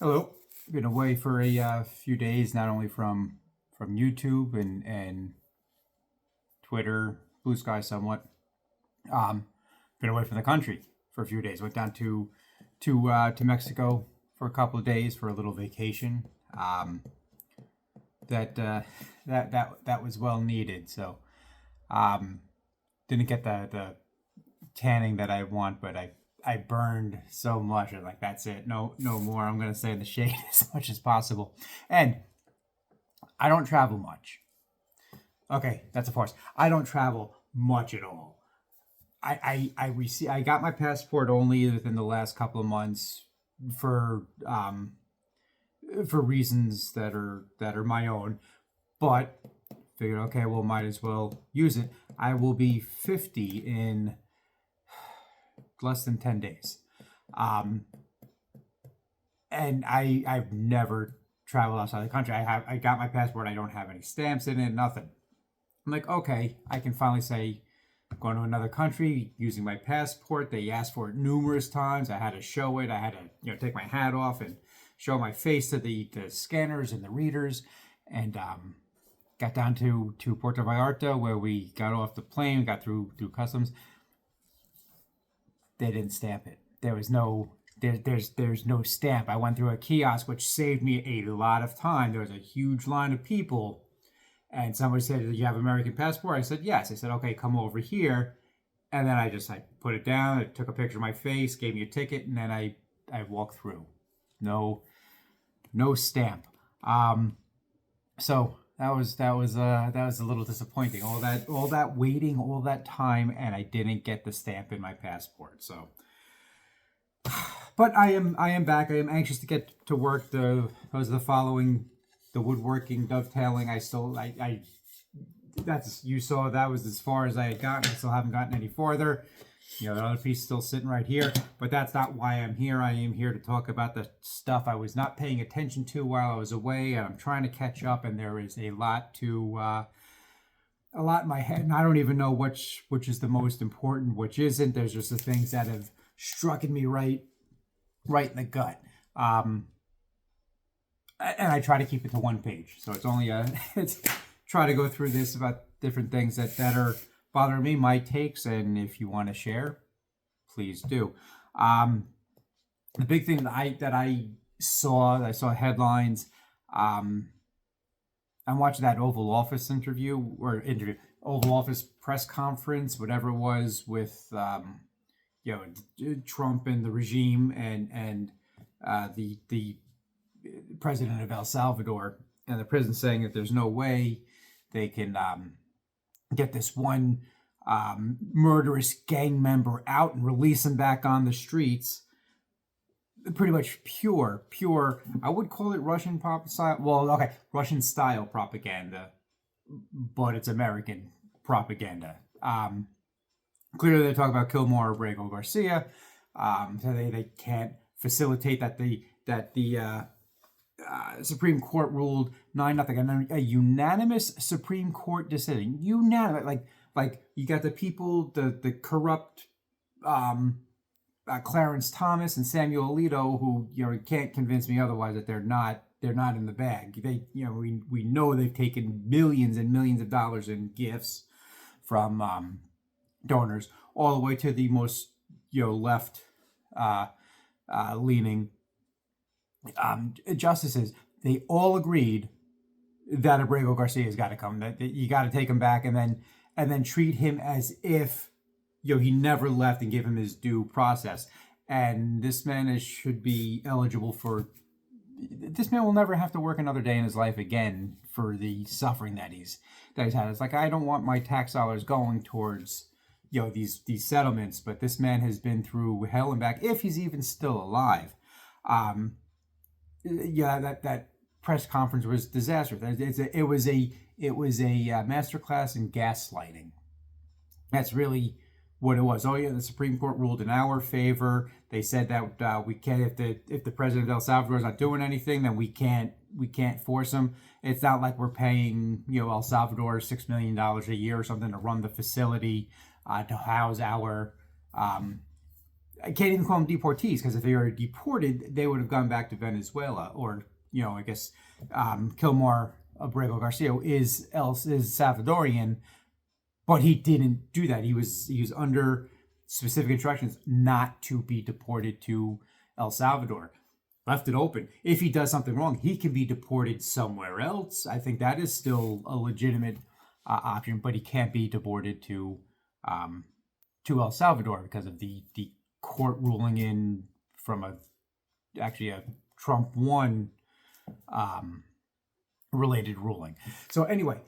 Hello. Been away for a few days, not only from YouTube and Twitter, Blue Sky, somewhat. Um, been away from the country for a few days. Went down to Mexico for a couple of days for a little vacation. Um, that that was well needed. So um, didn't get the tanning that I want, but I burned so much. I'm like, that's it. No more. I'm gonna stay in the shade as much as possible. And I don't travel much. Okay, that's a farce. I don't travel much at all. I got my passport only within the last couple of months for for reasons that are my own, but figured, okay, well, might as well use it. I will be 50 in less than 10 days. Um, and I've never traveled outside the country. I got my passport. I don't have any stamps in it. Nothing. I'm like, okay, I can finally say I'm going to another country using my passport. They asked for it numerous times. I had to show it. I had to take my hat off and show my face to the scanners and the readers. And got down to Puerto Vallarta where we got off the plane, got through customs. They didn't stamp it. There was no there's no stamp. I went through a kiosk, which saved me a lot of time. There was a huge line of people, and somebody said, "Do you have an American passport?" I said, "Yes." I said, "Okay, come over here." And then I put it down. I took a picture of my face, gave me a ticket, and then I walked through. No no stamp. So that was a little disappointing. All that waiting, all that time, and I didn't get the stamp in my passport. So, but I am back. I am anxious to get to work. The following, the woodworking, dovetailing. I that's, you saw, that was as far as I had gotten. I still haven't gotten any farther. The other piece is still sitting right here, but that's not why I'm here. I am here to talk about the stuff I was not paying attention to while I was away, and I'm trying to catch up. And there is a lot in my head, and I don't even know which is the most important, which isn't. There's just the things that have struck me right in the gut. And I try to keep it to one page, so it's only it's try to go through this about different things that are bothering me, my takes, and if you want to share, please do. Um, the big thing that I saw headlines. Um, I'm watching that Oval Office Oval Office press conference, whatever it was, with Trump and the regime and the president of El Salvador, and the president saying that there's no way they can get this one murderous gang member out and release him back on the streets. Pretty much pure. I would call it Russian pop style. Well, okay, Russian style propaganda, but it's American propaganda. Clearly, they talk about kill more Abrego Garcia. So they can't facilitate that the Supreme Court ruled 9-0, a unanimous Supreme Court decision. Unanimous, like you got the people, the corrupt Clarence Thomas and Samuel Alito, who can't convince me otherwise that they're not in the bag. We know they've taken millions and millions of dollars in gifts from donors, all the way to the most left leaning justices. They all agreed that Abrego Garcia's got to come. That you got to take him back, and then treat him as if he never left, and give him his due process. And this man should be eligible for. This man will never have to work another day in his life again for the suffering that he's had. It's like, I don't want my tax dollars going towards these settlements, but this man has been through hell and back, if he's even still alive. That press conference was disastrous. It was a masterclass in gaslighting. That's really what it was. Oh yeah, the Supreme Court ruled in our favor. They said that we can't, if the president of El Salvador is not doing anything, then we can't force him. It's not like we're paying El Salvador $6 million a year or something to run the facility, to house our I can't even call them deportees, because if they were deported, they would have gone back to Venezuela, or I guess Kilmar Abrego Garcia is Salvadorian, but he didn't do that. He was under specific instructions not to be deported to El Salvador. Left it open. If he does something wrong, he can be deported somewhere else. I think that is still a legitimate option, but he can't be deported to El Salvador because of the court ruling in from a Trump 1 related ruling. So anyway,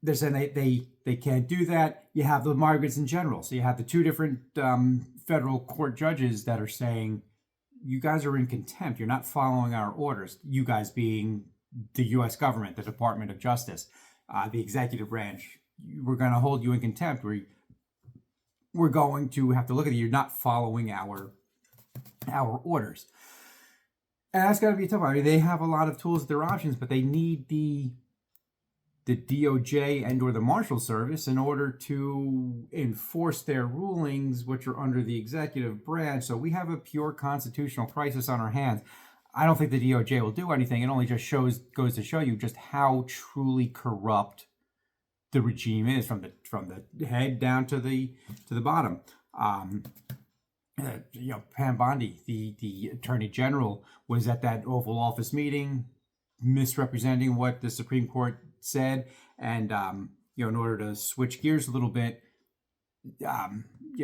they're saying they can't do that. You have the migrants in general. So you have the two different federal court judges that are saying, you guys are in contempt. You're not following our orders. You guys being the U.S. government, the Department of Justice, the executive branch. We're going to hold you in contempt. We're going to have to look at you. You're not following our orders. And that's got to be tough. I mean, they have a lot of tools at their options, but they need the DOJ and or the Marshal Service in order to enforce their rulings, which are under the executive branch. So we have a pure constitutional crisis on our hands. I don't think the DOJ will do anything. It only just goes to show you just how truly corrupt the regime is, from the head down to the bottom. Pam Bondi, the Attorney General, was at that Oval Office meeting, misrepresenting what the Supreme Court said, and in order to switch gears a little bit,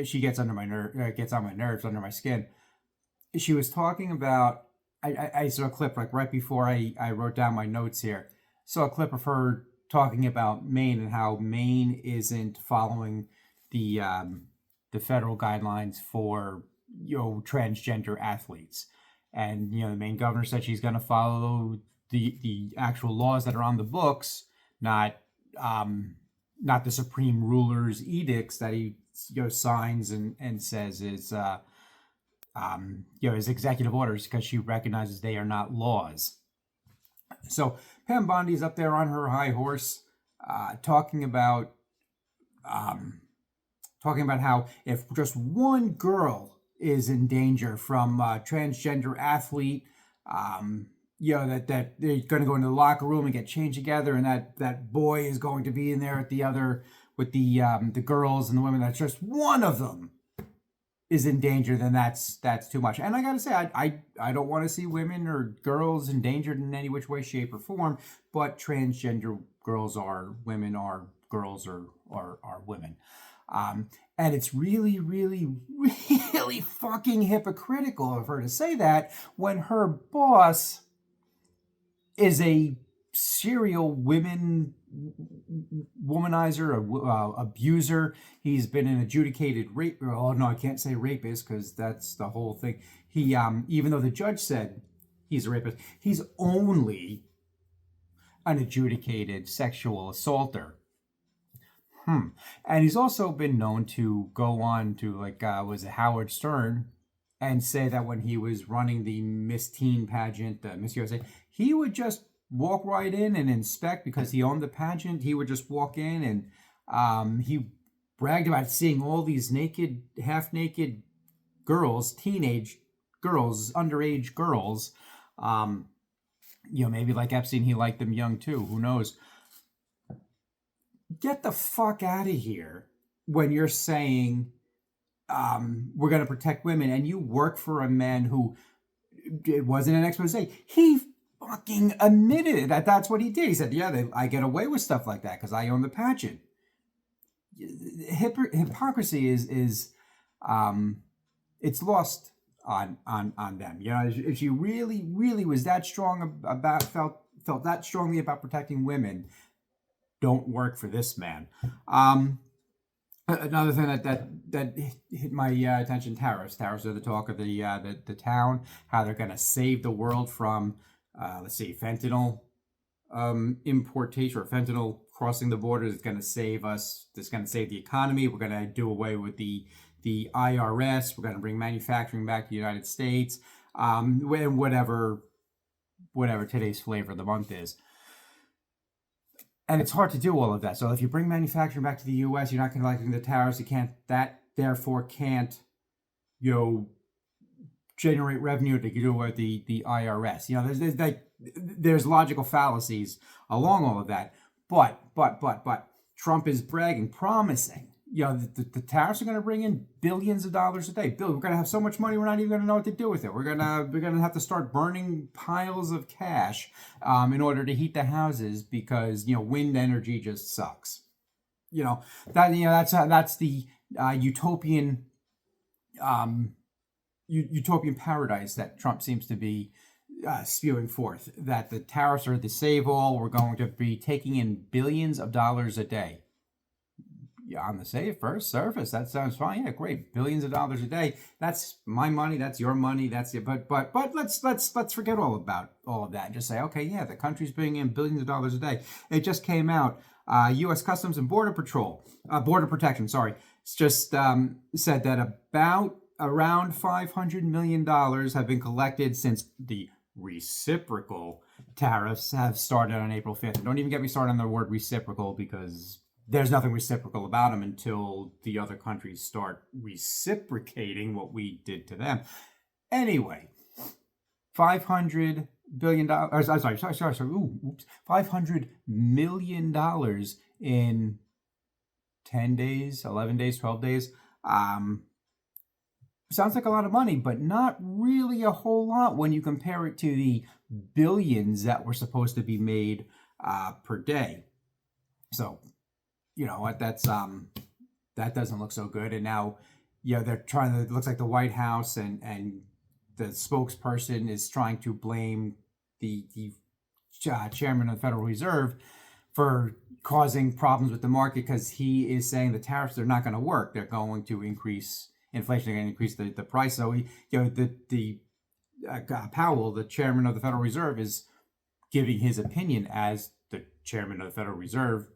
she gets under my gets on my nerves, under my skin. She was talking about. I saw a clip right before I wrote down my notes here. Saw a clip of her talking about Maine and how Maine isn't following the federal guidelines for transgender athletes, and the Maine governor said she's going to follow the actual laws that are on the books, not the supreme ruler's edicts that he signs and says is his executive orders, because she recognizes they are not laws. So Pam Bondi is up there on her high horse, talking about how if just one girl is in danger from a transgender athlete, that they're going to go into the locker room and get changed together, and that boy is going to be in there at the other with the girls and the women. That's just one of them is in danger, then that's too much. And I gotta say, I don't want to see women or girls endangered in any which way, shape, or form. But transgender girls are women, are girls, are women. And it's really, really, really fucking hypocritical of her to say that when her boss is a serial womanizer, abuser. He's been an adjudicated rape. Oh no, I can't say rapist because that's the whole thing. He, even though the judge said he's a rapist, he's only an adjudicated sexual assaulter. And he's also been known to go on to, was it Howard Stern, and say that when he was running the Miss Teen pageant, Miss USA, he would just walk right in and inspect because he owned the pageant. He would just walk in, and he bragged about seeing all these naked, half-naked girls, teenage girls, underage girls. Maybe like Epstein, he liked them young too. Who knows? Get the fuck out of here when you're saying we're going to protect women, and you work for a man who, it wasn't an expose. He fucking admitted it, that's what he did. He said, I get away with stuff like that because I own the pageant. Hypocrisy is it's lost on them. If she really, really was that strong about, felt that strongly about protecting women, don't work for this man. Another thing that hit my attention: tariffs. Tariffs are the talk of the town. How they're going to save the world from, fentanyl importation, or fentanyl crossing the border. It's going to save us. It's going to save the economy. We're going to do away with the IRS. We're going to bring manufacturing back to the United States. And whatever today's flavor of the month is. And it's hard to do all of that. So if you bring manufacturing back to the U.S., you're not collecting the tariffs. Therefore can't you know, generate revenue to do with the IRS. You know, there's logical fallacies along all of that. But Trump is bragging, promising. You know, the tariffs are going to bring in billions of dollars a day. Bill, we're going to have so much money, we're not even going to know what to do with it. We're gonna have to start burning piles of cash in order to heat the houses because wind energy just sucks. That's the utopian utopian paradise that Trump seems to be spewing forth. That the tariffs are the save all. We're going to be taking in billions of dollars a day. Yeah, on the first surface, that sounds fine. Yeah, great, billions of dollars a day. That's my money. That's your money. That's it. But let's forget all about all of that and just say, okay, yeah, the country's bringing in billions of dollars a day. It just came out. U.S. Customs and Border Protection. Sorry, it's just said that around $500 million have been collected since the reciprocal tariffs have started on April 5th. And don't even get me started on the word reciprocal because there's nothing reciprocal about them until the other countries start reciprocating what we did to them. Anyway, $500 billion. Sorry. $500 million in 10 days, 11 days, 12 days. Sounds like a lot of money, but not really a whole lot when you compare it to the billions that were supposed to be made per day. So, you know what? That doesn't look so good. And now, they're trying to. It looks like the White House and the spokesperson is trying to blame the chairman of the Federal Reserve for causing problems with the market because he is saying the tariffs are not going to work. They're going to increase inflation, they're going to increase the price. So Powell, the chairman of the Federal Reserve, is giving his opinion as the chairman of the Federal Reserve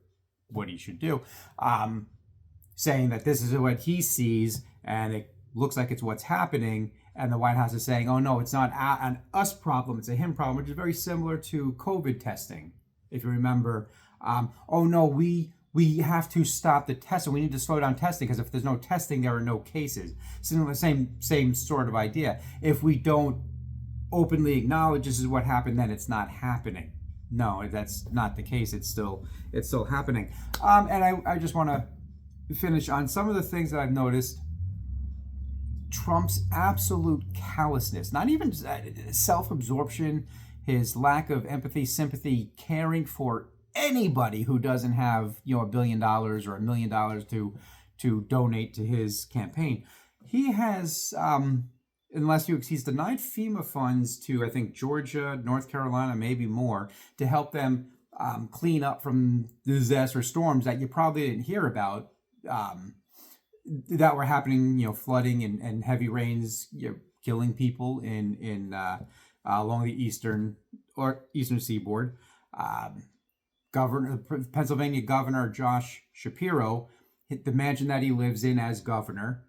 what he should do, saying that this is what he sees and it looks like it's what's happening. And the White House is saying, oh no, it's not an us problem, it's a him problem, which is very similar to COVID testing. If you remember, oh no, we have to stop the testing. We need to slow down testing because if there's no testing, there are no cases. Similar, same sort of idea. If we don't openly acknowledge this is what happened, then it's not happening. No, that's not the case. It's still happening. And I just want to finish on some of the things that I've noticed. Trump's absolute callousness, not even self-absorption, his lack of empathy, sympathy, caring for anybody who doesn't have $1 billion or $1 million to donate to his campaign. He has he's denied FEMA funds to I think Georgia, North Carolina, maybe more, to help them clean up from disaster storms that you probably didn't hear about that were happening, flooding and heavy rains, killing people in along the eastern seaboard. Pennsylvania Governor Josh Shapiro, the mansion that he lives in as governor,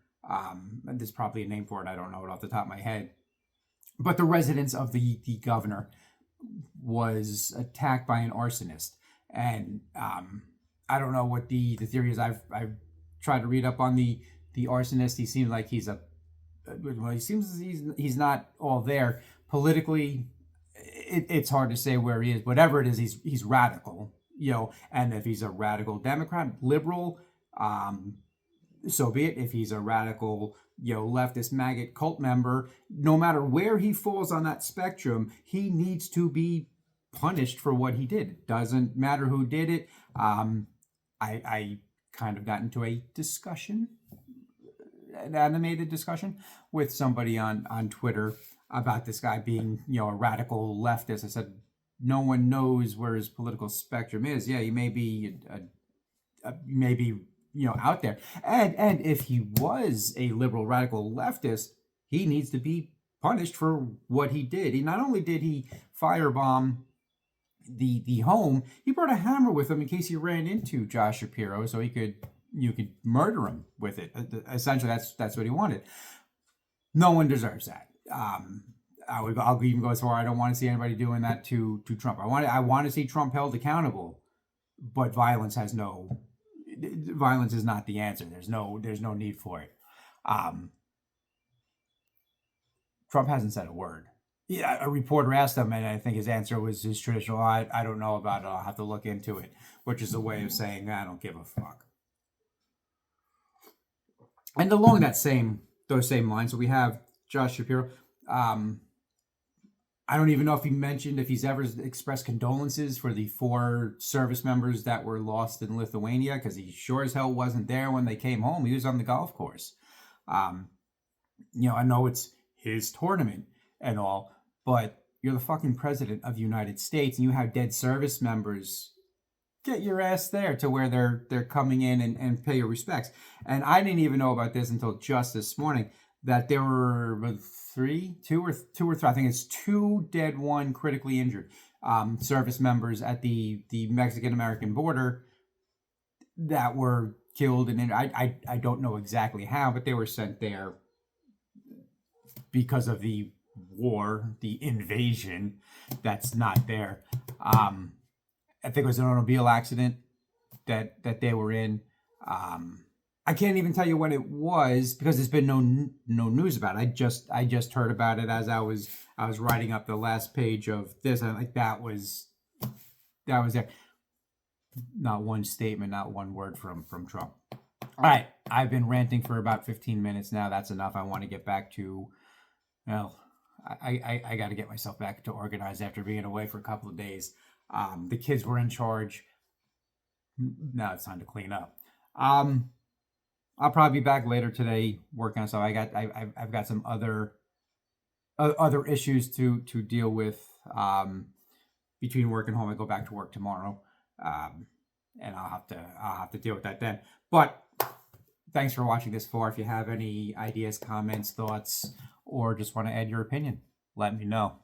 there's probably a name for it, I don't know it off the top of my head, but the residence of the governor was attacked by an arsonist. And I don't know what the theory is. I've tried to read up on the arsonist. He seems like he's not all there politically. It's hard to say where he is. Whatever it is, he's radical, and if he's a radical Democrat, liberal, so be it. If he's a radical, leftist maggot cult member, no matter where he falls on that spectrum, he needs to be punished for what he did. It doesn't matter who did it. I kind of got into a discussion, an animated discussion with somebody on Twitter about this guy being, a radical leftist. I said, no one knows where his political spectrum is. Yeah, he may be, out there. And if he was a liberal radical leftist, he needs to be punished for what he did. Not only did he firebomb the home, he brought a hammer with him in case he ran into Josh Shapiro, so you could murder him with it. Essentially, that's what he wanted. No one deserves that. I'll even go as far. I don't want to see anybody doing that to Trump. I want to see Trump held accountable, but violence is not the answer. There's no need for it. Trump hasn't said a word. Yeah, a reporter asked him, and I think his answer was his traditional, I don't know about it, I'll have to look into it, which is a way of saying, I don't give a fuck. And along those same lines, so we have Josh Shapiro. I don't even know if he's ever expressed condolences for the 4 service members that were lost in Lithuania, because he sure as hell wasn't there when they came home. He was on the golf course. I know it's his tournament and all, but you're the fucking president of the United States, and you have dead service members. Get your ass there to where they're coming in and pay your respects. And I didn't even know about this until just this morning, that there were two or three, I think it's 2 dead, 1 critically injured service members at the Mexican-American border that were killed. And I don't know exactly how, but they were sent there because of the war, the invasion that's not there. I think it was an automobile accident that they were in. I can't even tell you when it was, because there's been no news about it. I just heard about it as I was writing up the last page of this. I'm like, that was there. Not one statement, not one word from Trump. All right, I've been ranting for about 15 minutes now. That's enough. I want to get back to, well, I got to get myself back to organize after being away for a couple of days. The kids were in charge. Now it's time to clean up. I'll probably be back later today working on stuff. I've got some other issues to deal with between work and home. I go back to work tomorrow, and I'll have to deal with that then. But thanks for watching this far. If you have any ideas, comments, thoughts, or just want to add your opinion, let me know.